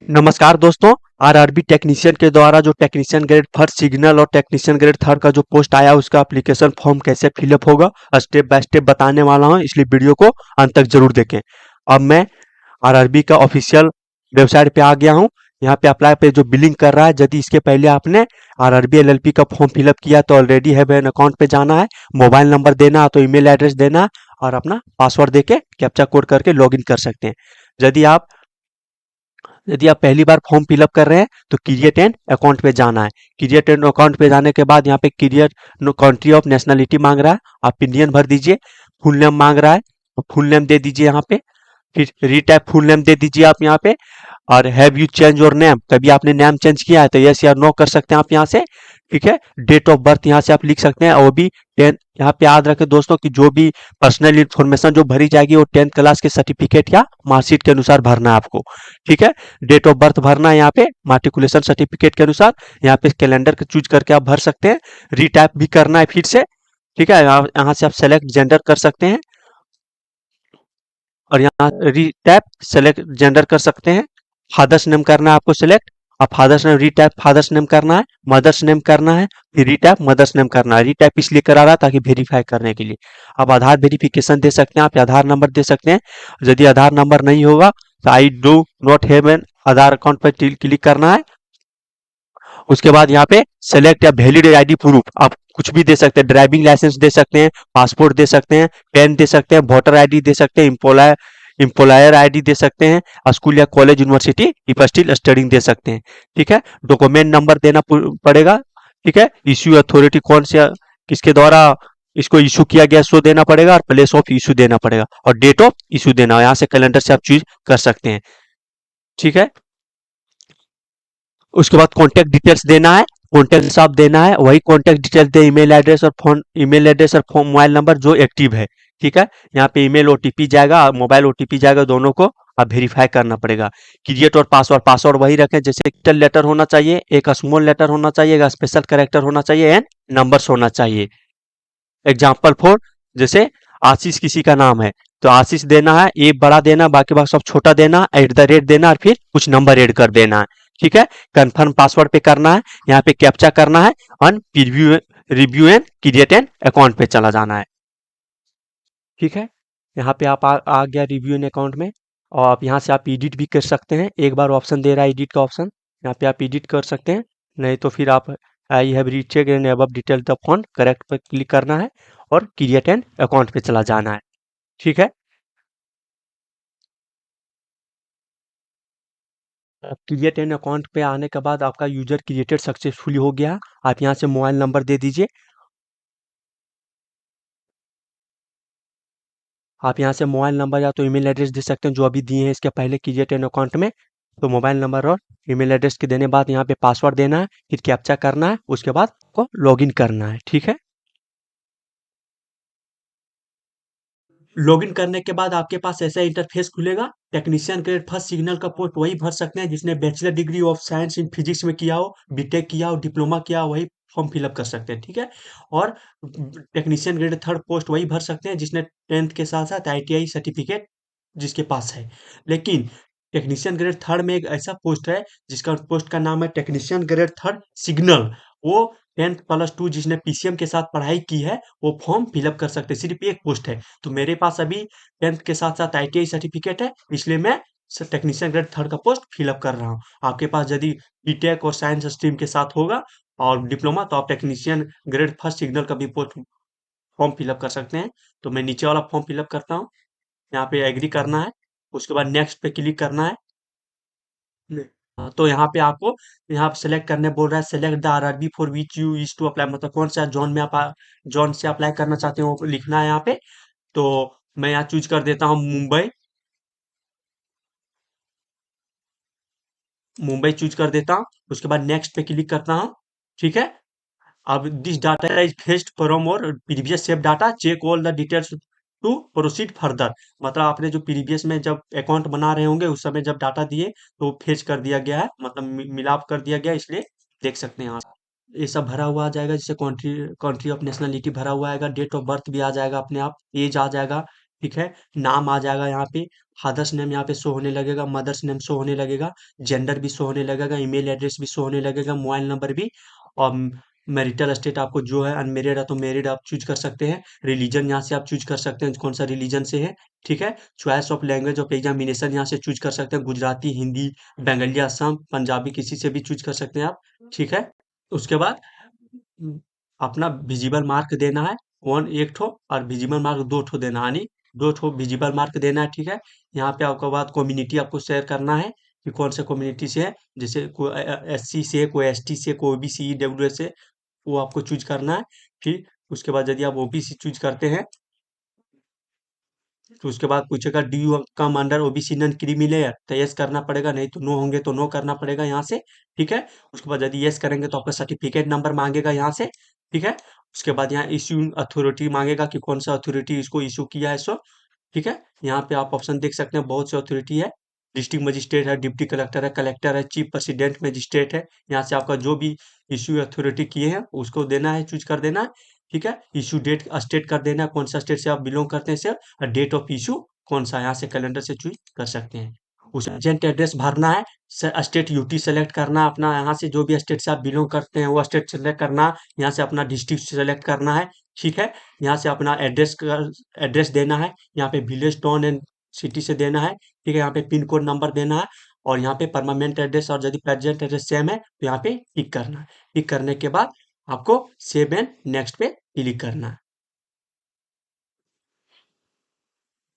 नमस्कार दोस्तों। RRB technician के द्वारा जो टेक्नीशियन ग्रेड फर्स्ट सिग्नल और टेक्नीशियन ग्रेड थर्ड का जो पोस्ट आया उसका एप्लीकेशन फॉर्म कैसे फिलअप होगा स्टेप बाय स्टेप बताने वाला हूं, इसलिए वीडियो को अंत तक जरूर देखें। अब मैं आरआरबी का ऑफिशियल वेबसाइट पे आ गया हूं। यहाँ पे अप्लाई पे जो बिलिंग कर रहा है, यदि इसके पहले आपने आरआरबी एलएलपी का फॉर्म फिलअप किया तो ऑलरेडी है एन अकाउंट पे जाना है, मोबाइल नंबर देना है तो ईमेल एड्रेस देना है और अपना पासवर्ड देके कैप्चा कोड करके लॉगिन कर सकते हैं। यदि आप यदि आप पहली बार फॉर्म फिलअप कर रहे हैं तो क्रिएट एन अकाउंट पे जाना है। क्रिएट एन अकाउंट पे जाने के बाद यहाँ पे क्रिएट कंट्री ऑफ नेशनलिटी मांग रहा है, आप इंडियन भर दीजिए। फुल नेम मांग रहा है, फुल नेम दे दीजिए यहाँ पे। फिर रीटाइप फुल नेम दे दीजिए आप यहाँ पे। और have you change your name, कभी आपने नेम चेंज किया है तो यस या नो कर सकते हैं आप यहाँ से। ठीक है, डेट ऑफ बर्थ यहाँ से आप लिख सकते हैं और वो भी 10। यहाँ पे याद रखें दोस्तों कि जो भी पर्सनल इन्फॉर्मेशन जो भरी जाएगी वो 10th क्लास के सर्टिफिकेट या मार्कशीट के अनुसार भरना है आपको। ठीक है, डेट ऑफ बर्थ भरना है यहाँ पे माट्रिकुलेशन सर्टिफिकेट के अनुसार। यहाँ पे कैलेंडर का चूज करके आप भर सकते हैं। रीटाइप भी करना है फिर से। ठीक है, यहाँ से आप सेलेक्ट जेंडर कर सकते हैं और यहाँ रीटैप सेलेक्ट जेंडर कर सकते हैं। फादर्स नेम करना है आपको सिलेक्ट। अब फादर्स नेम रीटैप फादर्स नेम करना है, मदर्स नेम करना है, फिर रीटैप मदर्स नेम करना है। रीटैप इसलिए करा रहा ताकि वेरीफाई करने के लिए। अब आधार वेरिफिकेशन दे सकते हैं आप, आधार नंबर दे सकते हैं। यदि आधार नंबर नहीं होगा तो I do not have an Aadhaar account पर क्लिक करना है। उसके बाद यहाँ पे सेलेक्ट या वैलिड आईडी प्रूफ आप कुछ भी दे सकते हैं। ड्राइविंग लाइसेंस दे सकते हैं, पासपोर्ट दे सकते हैं, पेन दे सकते हैं, वोटर आईडी दे सकते हैं, एम्प्लॉयर आईडी दे सकते हैं, स्कूल या college university if still studying दे सकते हैं। ठीक है, डॉक्यूमेंट नंबर देना पड़ेगा। ठीक है, इश्यू अथॉरिटी कौन से किसके द्वारा इसको इशू किया गया सो देना पड़ेगा और प्लेस ऑफ इशू देना पड़ेगा और डेट ऑफ इशू देना। यहाँ से कैलेंडर से आप चूज कर सकते हैं। ठीक है, उसके बाद कॉन्टैक्ट डिटेल्स देना है, कॉन्टैक्ट आप देना है, वही कॉन्टैक्ट डिटेल्स दे, ईमेल एड्रेस और फोन, ईमेल एड्रेस और फोन मोबाइल नंबर जो एक्टिव है। ठीक है, यहाँ पे ईमेल ओटीपी जाएगा और मोबाइल ओटीपी जाएगा, दोनों को आप वेरीफाई करना पड़ेगा। क्रिएट और पासवर्ड, पासवर्ड वही रखें जैसे कैपिटल लेटर होना चाहिए, एक स्मॉल लेटर होना चाहिए, एक स्पेशल कैरेक्टर होना चाहिए एंड नंबर्स होना चाहिए। एग्जाम्पल फॉर जैसे आशीष किसी का नाम है तो आशीष देना है, ए बड़ा देना, बाकी बाकी सब छोटा देना, @ देना और फिर कुछ नंबर ऐड कर देना है। ठीक है, कंफर्म पासवर्ड पे करना है, यहाँ पे कैप्चा करना है और preview review and create an account पे चला जाना है। ठीक है, यहाँ पे आप आ गया रिव्यू एन अकाउंट में और आप यहाँ से आप एडिट भी कर सकते हैं। एक बार ऑप्शन दे रहा है एडिट का ऑप्शन, यहाँ पे आप एडिट कर सकते हैं। नहीं तो फिर आप I have recheck and above detail the font correct पर क्लिक करना है और क्रिएट एन अकाउंट पे चला जाना है। ठीक है, क्रिएट एन अकाउंट पे आने के बाद आपका यूजर क्रिएटेड सक्सेसफुली हो गया। आप यहाँ से मोबाइल नंबर दे दीजिए। आप यहाँ से मोबाइल नंबर या तो ईमेल एड्रेस दे सकते हैं जो अभी दिए हैं इसके पहले क्रिएट एन अकाउंट में। तो मोबाइल नंबर और ईमेल एड्रेस के देने बाद यहाँ पे पासवर्ड देना है, फिर कैप्चा करना है, उसके बाद आपको लॉगिन करना है। ठीक है, लॉगिन करने के बाद आपके पास ऐसा इंटरफेस खुलेगा। टेक्नीशियन ग्रेड फर्स्ट सिग्नल का पोस्ट वही भर सकते हैं जिसने bachelor degree of science in physics में किया हो, बीटेक किया हो, डिप्लोमा किया हो, वही फॉर्म फिलअप कर सकते हैं। ठीक है, और टेक्नीशियन ग्रेड थर्ड पोस्ट वही भर सकते हैं जिसने 10th के साथ साथ आईटीआई सर्टिफिकेट जिसके पास है। लेकिन टेक्नीशियन ग्रेड थर्ड में एक ऐसा पोस्ट है जिसका पोस्ट का नाम है टेक्नीशियन ग्रेड थर्ड सिग्नल। वो 10th प्लस 2 जिसने पीसीएम के साथ पढ़ाई की है वो फॉर्म फिलअप कर सकते हैं। सिर्फ एक पोस्ट है। तो मेरे पास अभी 10th के साथ साथ आईटीआई सर्टिफिकेट है, इसलिए मैं टेक्नीशियन ग्रेड थर्ड का पोस्ट फिलअप कर रहा हूँ। आपके पास यदि बीटेक और साइंस स्ट्रीम के साथ होगा और डिप्लोमा तो आप टेक्नीशियन ग्रेड फर्स्ट सिग्नल का भी पोस्ट फॉर्म फिलअप कर सकते हैं। तो मैं नीचे वाला फॉर्म फिलअप करता हूँ। यहाँ पे एग्री करना है, उसके बाद नेक्स्ट पे क्लिक करना है। तो यहाँ पे आपको यहाँ सेलेक्ट करने बोल रहा है, select the RRB for which you is to apply, मतलब कौन सा जोन में आप जोन से अप्लाई करना चाहते हो वो लिखना है यहाँ पे। तो मैं यहाँ चूज कर देता हूँ मुंबई, मुंबई चूज कर देता हूँ। उसके बाद नेक्स्ट पे क्लिक करता हूँ। ठीक है, अब this data is fetched from और previous save data, check all the details to proceed further. मतलब आपने जो प्रीवियस में जब अकाउंट बना रहे होंगे उस समय जब डाटा दिए तो फेच कर दिया गया है, मतलब मिलाप कर दिया गया, इसलिए देख सकते हैं आप। ये सब भरा हुआ आ जाएगा, जैसे कंट्री कंट्री ऑफ नेशनलिटी भरा हुआ आएगा, डेट ऑफ बर्थ भी आ जाएगा अपने आप, एज आ जाएगा, ठीक है। नाम आ जाएगा यहाँ पे, फादर्स नेम यहाँ पे शो होने लगेगा, मदर्स नेम शो होने लगेगा, जेंडर भी शो होने लगेगा, ईमेल एड्रेस भी शो होने लगेगा, मोबाइल नंबर भी। और मैरिटल स्टेट आपको जो है अनमेरिड है तो मैरिड आप चूज कर सकते हैं। रिलीजन यहाँ से आप चूज कर सकते हैं कौन सा रिलीजन से है। ठीक है। Choice of language of examination यहाँ से चूज कर सकते हैं, गुजराती, हिंदी, बंगाली, असम, पंजाबी, किसी से भी चूज कर सकते हैं आप। ठीक है। उसके बाद हम्म, अपना विजिबल मार्क देना है, वन एक ठो, और विजिबल मार्क दो ठो देना है, यानी दो ठो विजिबल मार्क देना है। ठीक है। यहाँ पे आपके बाद कम्युनिटी आपको शेयर करना है कि कौन से कम्युनिटी से है, जैसे कोई SC से, कोई ST से, कोई OBC EWS से, वो आपको चूज करना है। फिर उसके बाद यदि आप OBC चूज करते हैं तो उसके बाद पूछेगा do you come under OBC non creamy layer, तो यस करना पड़ेगा, नहीं तो नो होंगे तो नो करना पड़ेगा यहाँ से। ठीक है। उसके बाद यदि यस करेंगे तो आपका सर्टिफिकेट नंबर मांगेगा यहाँ से। ठीक है। उसके बाद यहाँ इश्यू अथॉरिटी मांगेगा कि कौन सा अथॉरिटी इसको इशू किया है सो। ठीक है। यहाँ पे आप ऑप्शन देख सकते हैं, बहुत सी अथॉरिटी है। डिस्ट्रिक्ट मजिस्ट्रेट है, डिप्टी कलेक्टर है, चीफ प्रेसिडेंट मजिस्ट्रेट है। यहाँ से आपका जो भी इशू अथॉरिटी किए हैं उसको देना है, चूज कर देना है। ठीक है। इशू डेट स्टेट कर देना है, कौन सा स्टेट से आप बिलोंग करते हैं सर, और डेट ऑफ इशू कौन सा, यहाँ से कैलेंडर से चूज कर सकते हैं। उस अर्जेंट एड्रेस भरना है, स्टेट यूटी सेलेक्ट करना अपना, यहाँ से जो भी स्टेट से आप बिलोंग करते हैं वो स्टेट सेलेक्ट करना, यहाँ से अपना डिस्ट्रिक्ट सेलेक्ट करना है। ठीक है। यहाँ से अपना एड्रेस देना है, यहाँ पे विलेज टाउन एंड सिटी से देना है। ठीक है। यहाँ पे पिन कोड नंबर देना है, और यहाँ पे परमानेंट एड्रेस और यदि प्रेजेंट एड्रेस सेम है तो यहाँ पे टिक करना है। टिक करने के बाद आपको सेव एंड नेक्स्ट पे क्लिक करना है,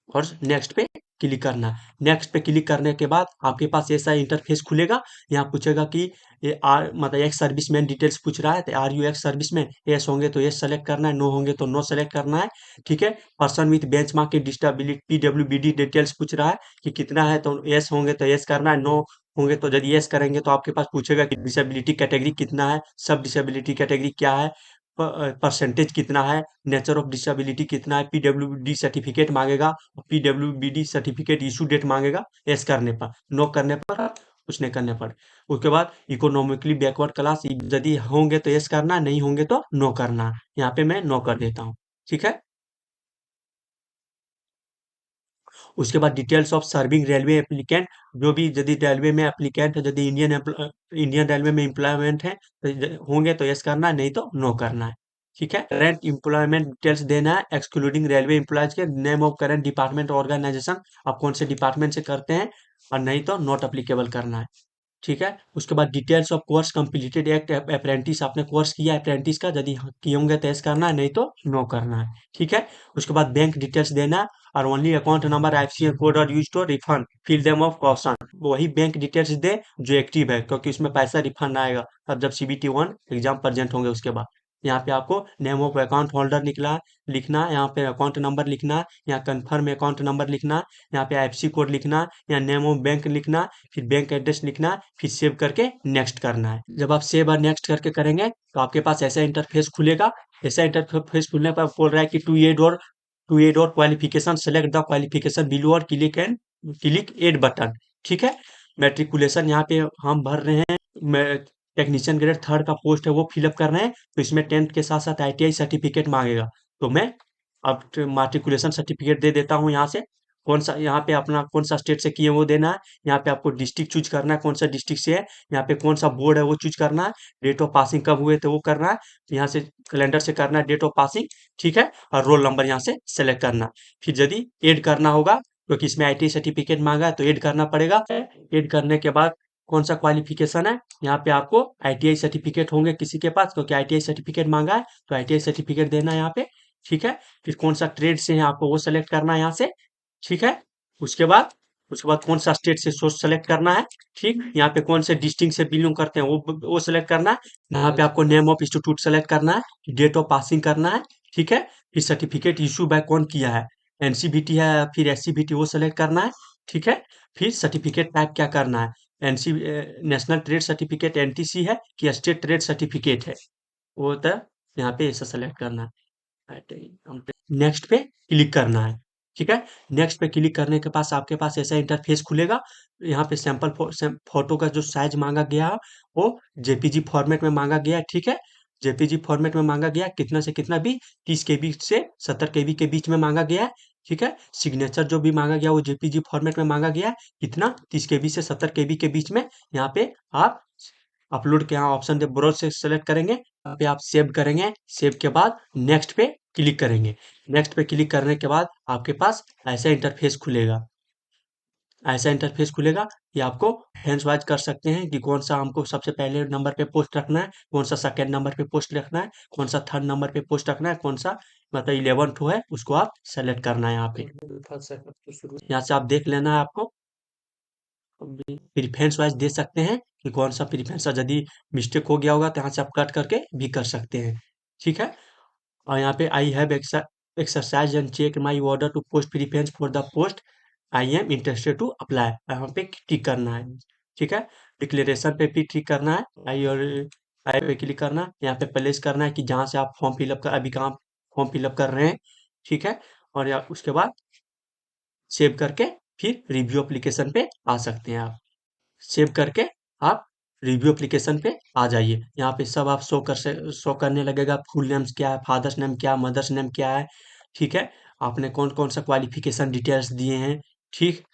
और नेक्स्ट पे क्लिक करना है। नेक्स्ट पे क्लिक करने के बाद आपके पास ऐसा इंटरफेस खुलेगा। यहाँ पूछेगा कि ये आर मतलब एक्स सर्विसमैन डिटेल्स पूछ रहा है, तो are you ex serviceman, yes होंगे तो यस सेलेक्ट करना है, नो होंगे तो नो सेलेक्ट करना है। ठीक है। पर्सन विथ बेंचमार्क की डिसेबिलिटी PWBD डिटेल्स पूछ रहा है कि कितना है, तो यस होंगे तो यस करना है, नो होंगे तो यदि यस करेंगे तो आपके पास पूछेगा कि डिसेबिलिटी कैटेगरी कितना है, सब डिसेबिलिटी कैटेगरी क्या है, परसेंटेज कितना है, नेचर ऑफ डिसेबिलिटी कितना है, PWD सर्टिफिकेट मांगेगा, PWBD सर्टिफिकेट इशू डेट मांगेगा, यस करने पर, नो करने पर, कुछ नहीं करने पर। उसके बाद इकोनॉमिकली बैकवर्ड क्लास यदि होंगे तो यस करना, नहीं होंगे तो नो करना। यहाँ पे मैं नो कर देता हूँ। ठीक है। उसके बाद details of serving railway applicant, जो भी यदि रेलवे में एप्लीकेंट है, यदि इंडियन रेलवे में एम्प्लॉयमेंट है तो होंगे तो यस करना है, नहीं तो नो करना है। ठीक है। करेंट एम्प्लॉयमेंट डिटेल्स देना है, एक्सक्लूडिंग रेलवे एम्प्लॉयज के name of current department organisation, आप कौन से डिपार्टमेंट से करते हैं, और नहीं तो नॉट अप्लीकेबल करना है। ठीक है। उसके बाद details of course completed act apprentice, आपने कोर्स किया अप्रेंटिस का, यदि किए होंगे तो यस करना है, नहीं तो नो करना है। ठीक है। उसके बाद बैंक डिटेल्स देना है, और only account number IFSC code और use to refund fill them of option, वही बैंक डिटेल्स दे जो एक्टिव है, क्योंकि उसमें पैसा रिफंड आएगा तब जब CBT 1 एग्जाम प्रेजेंट होंगे उसके बाद। यहाँ पे आपको नेम ऑफ अकाउंट होल्डर लिखना है, यहाँ पे अकाउंट नंबर लिखना है, यहाँ कंफर्म अकाउंट नंबर लिखना है, यहाँ पे IFSC कोड लिखना है, यहाँ नेम ऑफ बैंक लिखना है, फिर बैंक एड्रेस लिखना है, फिर सेव करके नेक्स्ट करना है। जब आप सेव और नेक्स्ट करके करेंगे तो आपके पास ऐसा इंटरफेस खुलेगा। ऐसा इंटरफेस खुलने पर बोल रहा है कि टू एड और qualification, select the qualification below और क्लिक एड बटन। ठीक है। मेट्रिकुलेशन यहाँ पे हम भर रहे हैं, टेक्नीशियन ग्रेड 3 का पोस्ट है वो फिलअप कर रहे हैं, तो इसमें 10th के साथ साथ ITI सर्टिफिकेट मांगेगा। तो मैं अब माट्रिकुलेशन सर्टिफिकेट दे देता हूँ यहाँ से। कौन सा, यहाँ पे अपना कौन सा स्टेट से किए वो देना है, यहाँ पे आपको डिस्ट्रिक्ट चूज करना है, कौन सा डिस्ट्रिक्ट से है, यहाँ पे कौन सा बोर्ड है वो चूज करना है, डेट ऑफ पासिंग कब हुए थे वो करना है, तो यहाँ से कैलेंडर से करना है डेट ऑफ पासिंग। ठीक है। और रोल नंबर यहाँ से सेलेक्ट करना है। फिर यदि ऐड करना होगा, क्योंकि इसमें ITI सर्टिफिकेट मांगा है तो ऐड करना पड़ेगा। ऐड करने के बाद कौन सा क्वालिफिकेशन है, यहाँ पे आपको ITI सर्टिफिकेट होंगे किसी के पास, क्योंकि ITI सर्टिफिकेट मांगा है तो ITI सर्टिफिकेट देना है यहाँ पे। ठीक है। फिर कौन सा ट्रेड से है आपको वो सेलेक्ट करना है यहाँ से। ठीक है। उसके बाद कौन सा स्टेट से सोर्स सेलेक्ट करना है। ठीक। यहाँ पे कौन से डिस्ट्रिक्ट से बिलोंग करते हैं वो सेलेक्ट करना है। यहाँ पे आपको नेम ऑफ इंस्टीट्यूट सेलेक्ट करना है, डेट ऑफ पासिंग करना है। ठीक है। फिर सर्टिफिकेट इशू बाय कौन किया है, NCVT है या फिर SCVT, वो सेलेक्ट करना है। ठीक है। फिर सर्टिफिकेट टाइप क्या करना है, NC national trade certificate NTC है कि स्टेट ट्रेड सर्टिफिकेट है, वो होता है। यहाँ पे ऐसा सेलेक्ट करना है, नेक्स्ट पे क्लिक करना है। ठीक है। नेक्स्ट पे क्लिक करने के पास आपके पास ऐसा इंटरफेस खुलेगा। यहाँ पे सैंपल फोटो का जो साइज मांगा गया है वो JPG फॉर्मेट में मांगा गया है। ठीक है। JPG फॉर्मेट में मांगा गया है, कितना से कितना भी 30 KB से 70 KB के बीच में मांगा गया है। ठीक है। सिग्नेचर जो भी मांगा गया वो जेपीजी फॉर्मेट में मांगा गया है। कितना 30 KB से 70 KB के बीच में। यहाँ पे आप अपलोड के यहाँ ऑप्शन ब्राउज से सेलेक्ट करेंगे, यहाँ पे आप सेव करेंगे। सेव के बाद नेक्स्ट पे क्लिक करेंगे। नेक्स्ट पे क्लिक करने के बाद आपके पास ऐसा इंटरफेस खुलेगा। ऐसा इंटरफेस खुलेगा कि आपको हैंड्स वाइज कर सकते हैं कि कौन सा हमको सबसे पहले नंबर पे पोस्ट रखना है, कौन सा सेकंड नंबर पे पोस्ट रखना है, कौन सा थर्ड नंबर पे पोस्ट रखना है, कौन सा मतलब 11 है उसको आप सेलेक्ट करना है यहाँ पे। यहाँ से आप देख लेना है आपको। प्रीफरेंस वाइज दे सकते हैं कि कौन सा प्रीफरेंस, यदि मिस्टेक हो गया होगा तो यहाँ से आप कट करके भी कर सकते हैं। ठीक है। और यहाँ पे I have exercise and check my order to post preference for the post I am interested to apply, यहाँ पे क्लिक करना है। ठीक है। डिक्लेरेशन पे भी क्लिक करना है। आई पे क्लिक करना है। यहाँ पे प्लेस करना है कि जहाँ से आप फॉर्म फिलअप कर अभी कहाँ फॉर्म फिलअप कर रहे हैं। ठीक है। और उसके बाद सेव करके फिर रिव्यू एप्लीकेशन पे आ सकते हैं आप। सेव करके आप रिव्यू एप्लीकेशन पे आ जाइए। यहाँ पे सब आप शो करने लगेगा। फुल नेम्स क्या है, फादर्स नेम क्या है, मदर्स नेम क्या है। ठीक है। आपने कौन कौन सा क्वालिफिकेशन डिटेल्स दिए हैं। ठीक।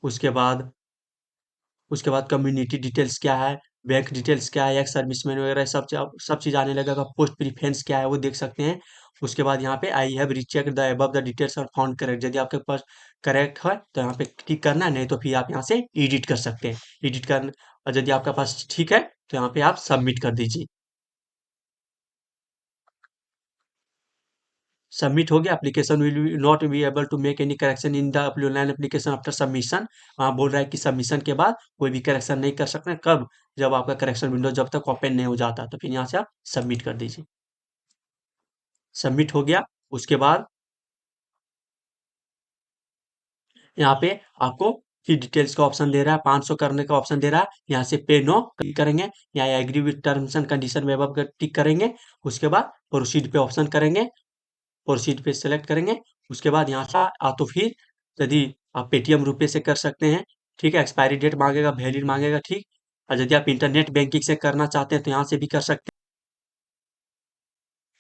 उसके बाद कम्युनिटी डिटेल्स क्या है, बैंक डिटेल्स क्या है, एक्स सर्विसमैन वगैरह सब चीज़ आने लगेगा। पोस्ट प्रीफरेंस क्या है वो देख सकते हैं। उसके बाद यहाँ पे I have recheck the above the details और फाउंड करेक्ट, यदि आपके पास करेक्ट है तो यहाँ पे क्लिक करना है, नहीं तो फिर आप यहाँ से एडिट कर सकते हैं। एडिट कर, और यदि आपके पास ठीक है तो यहाँ पे आप सबमिट कर दीजिए। सबमिट हो गया। Application will not be able to make any correction in the online application after submission. वहाँ बोल रहा है कि सबमिशन के बाद कोई भी करेक्शन नहीं कर सकते। कब? जब आपका करेक्शन विंडो जब तक ओपन नहीं हो जाता, तो फिर यहाँ से आप सबमिट कर दीजिए। सबमिट हो गया। उसके बाद यहाँ पे आपको फिर डिटेल्स का ऑप्शन दे रहा है, 500 करने का ऑप्शन दे रहा है। यहाँ से पे नो क्लिक करेंगे, यहाँ agree with terms and condition में अब टिक करेंगे। उसके बाद प्रोसीड पे ऑप्शन करेंगे, प्रोसीड पे सेलेक्ट करेंगे। उसके बाद यहाँ से तो फिर यदि आप पेटीएम रुपए से कर सकते हैं। ठीक है। एक्सपायरी डेट मांगेगा, वैलिड मांगेगा। ठीक। और यदि आप इंटरनेट बैंकिंग से करना चाहते हैं तो यहाँ से भी कर सकते हैं।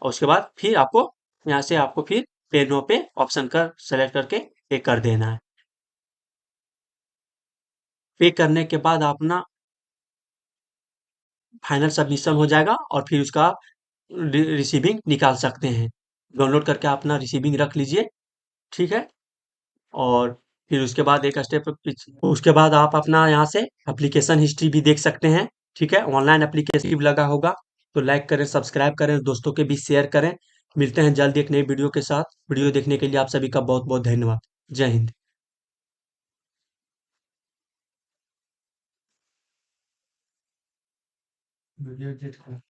और उसके बाद फिर आपको यहाँ से आपको फिर पे नो पे ऑप्शन कर सेलेक्ट करके पे कर देना है। पे करने के बाद आप ना फाइनल सबमिशन हो जाएगा और फिर उसका रिसीविंग निकाल सकते हैं। डाउनलोड करके आप अपना रिसीविंग रख लीजिए। ठीक है। और फिर उसके बाद एक स्टेप उसके बाद आप अपना यहाँ से एप्लीकेशन हिस्ट्री भी देख सकते हैं। ठीक है। ऑनलाइन एप्लीकेशन लगा होगा तो लाइक करें, सब्सक्राइब करें, दोस्तों के बीच शेयर करें। मिलते हैं जल्द एक नई वीडियो के साथ। वीडियो देखने के लिए आप सभी का बहुत बहुत धन्यवाद। जय हिंद। वीडियो एडिट कर।